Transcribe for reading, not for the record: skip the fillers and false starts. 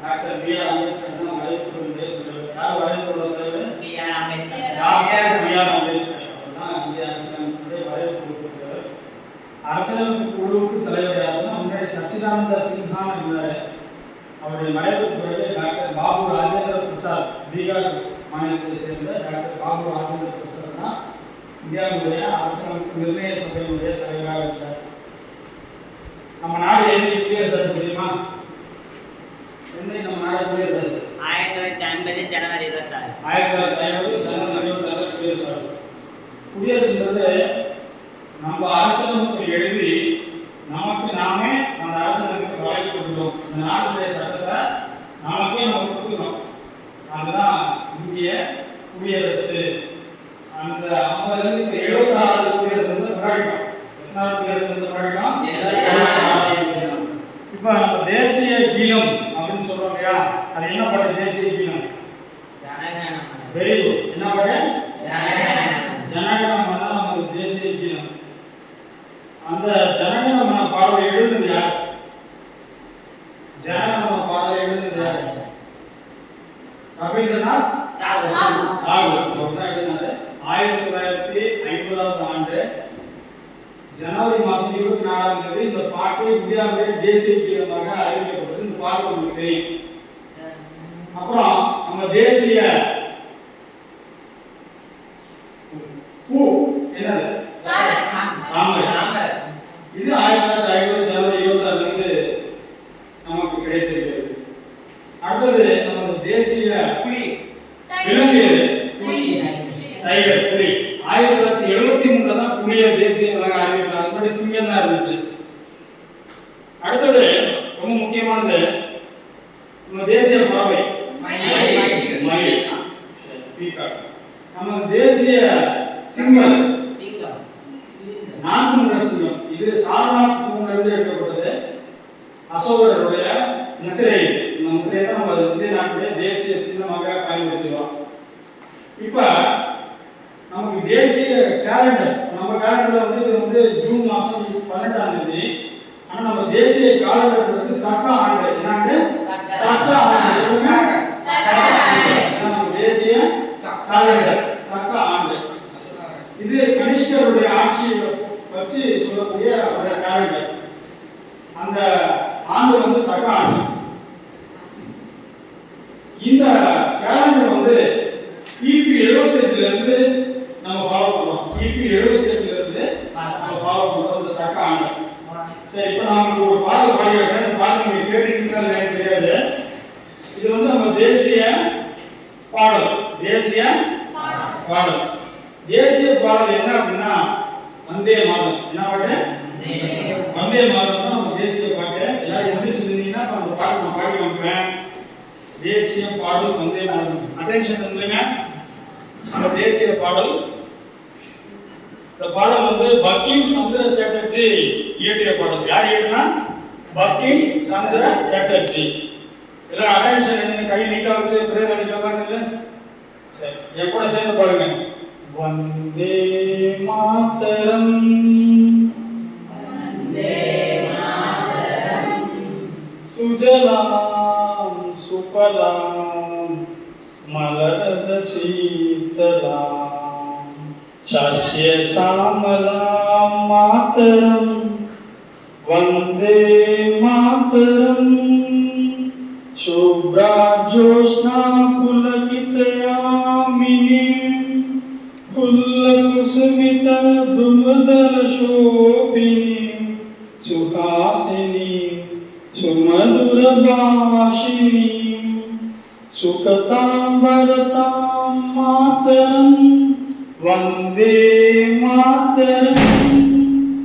Doctor B R. Ambedkar தான் வரையறுப்புடைய தலைவர். யார் வரையறுப்புடைய தலைவர்? B R. Ambedkar. Doctor B R. Ambedkar அவர் தான் இந்திய அரசியலமைப்புடைய வரையறுப்பு தலைவர். அரசியலமைப்பு குழுவுக்கு தலைவர் யாருன்னா முன்னாடி சச்சிதானந்த சின்ஹான்னு இருந்தார். அவருடைய மறைவுக்கு பிறகு டாக்டர் பாபு ராஜேந்திர பிரசாத், பீகார் மாநிலத்தை சேர்ந்த டாக்டர் பாபு ராஜேந்திர பிரசாத் தான் இந்தியாவுடைய அரசியலமைப்பு நிர்ணய சபையினுடைய தலைவராக இருக்கிறார். நம்ம நாடு என்னைக்கு குடியரசு தெரியுமா? என்னைக்கு நம்ம நாடு குடியரசு? 1950 ஜனவரி 26. 1950 ஜனவரி 26 குடியரசு. குடியரசுன்றது நம்ம அரசியலமைப்பை எழுதி நமக்கு நாமே அந்த அரசியலமைப்பை வழங்கி கொடுக்கிறோம். இந்த நாட்டுடைய சட்டத்தை நமக்கே நம்ம கொடுத்துக்கிறோம். அதுதான் இந்திய குடியரசு. அந்த 50 76 குடியரசு வந்து கொண்டாடிட்டோம். எத்தனாவது குடியரசு வந்து கொண்டாடிட்டோம்? 76. இப்போ நம்ம தேசிய கீதம் அப்படின்னு சொல்றோம் இல்லையா, அது என்ன பாட்டு? தேசிய கீதம் வெரி குட். என்ன பாட்டு? ஜனகணமன தான் நமது தேசிய கீதம். அந்த ஜனகணமன பாடலை எழுதுனது யார்? ஜனகணமன பாடலை எழுதுனது யார்? ரவீந்திரநாத் தாகூர். அவர் தான் எழுதினாரு. 1950ஆவது ஆண்டு ஜனவரி மாதம் 24ஆம் தேதி இந்த பாட்டு இந்தியாவுடைய தேசிய கீதமாக அறிவிக்கப்பட்டது. இந்த பாட்டு உங்களுக்கு தெரியும். அப்புறம் நம்ம தேசிய பூ என்னது? தாமரை. இது 1950 ஜனவரி 26 நமக்கு கிடைத்திருக்கிறது. அடுத்தது நமது தேசிய புலி விலங்கு டைகர், புலி. 1973 தான் புலிய தேசிய விலங்காக அறிவித்தாங்க. அதுபடி சிங்கம் தான் இருந்துச்சு. அடுத்தது ரொம்ப முக்கியமானது நம்ம தேசிய பறவை மயில். நம்ம தேசிய சிங்கம் நான்குமுக சிங்கம். இது சாரநாத் தூணிலிருந்து எடுக்கப்பட்டது. அசோகருடைய முத்திரை. இந்த முத்திரையை தான் நம்ம இந்திய நாட்டுடைய தேசிய சின்னமாக பயன்படுத்துகிறோம். இப்ப நமக்கு தேசிய கேலண்டர், நம்ம கேலண்டர்ல வந்து இது வந்து ஜூன் மாதம் 12ஆம் தேதி. ஆனா நம்ம தேசிய கேலண்டர் வந்து சக்க ஆண்டு. என்னது? சக்க ஆண்டு. சொல்லுங்க. நம்ம தேசிய கேலண்டர் சக்க ஆண்டு. இது கனிஷ்கருடைய ஆட்சியை வச்சு சொல்லக்கூடிய ஒரு கேலண்டர். அந்த ஆண்டு வந்து சக ஆண்டு. இந்த கேலண்டர் வந்து கிபி 78 இருந்து நம்ம ஃபாலோ பண்ணுவோம். கிபி 78 இருந்து நம்ம ஃபாலோ பண்ணுவோம் இந்த சக ஆண்டு. சரி, இப்போ நான் ஒரு பாடல் பாடிக்கிறேன். இந்த பாடல் நீங்க கேட்டிருக்கீங்களா எனக்கு தெரியாது. இது வந்து நம்ம தேசிய பாடல். தேசிய பாடல். தேசிய பாடல் என்ன அப்படின்னா வந்தே மாதரம். என்ன பாட்டு? வந்தே மாதரம் தான் நம்ம தேசிய பாட்டு. எல்லாரும் எந்திரிச்சு நின்னீங்கன்னா அந்த பாட்டு நான் பாடி வைப்பேன். தேசிய பாடல் வந்தே மாதரம். அட்டென்ஷன் பண்ணுங்க. நம்ம தேசிய பாடல். இந்த பாடல் வந்து பங்கிம் சந்திர சேட்டர்ஜி இயற்றிய பாடல். யார் இயற்றினா? பங்கிம் சந்திர சேட்டர்ஜி. எல்லாம் அட்டென்ஷன் என்ன, கை நீட்டா வச்சு பிரேத அடிக்கலாம்னு சரி என் கூட சேர்ந்து பாருங்க. வந்தே மாதரம் சுஜலாம் சுபலாம் மலரத சீதலாம் சஸ்ய சாமலாம் மாதரம் வந்தே மாதரம் शुभ्रा ज्योत्स्ना पुलकितयामिनी फुल्लकुसुमित धूमधर शोभिनी सुहासिनी सुमधुर भाषिनी सुखतां वरतां मातरं वन्दे मातरम्.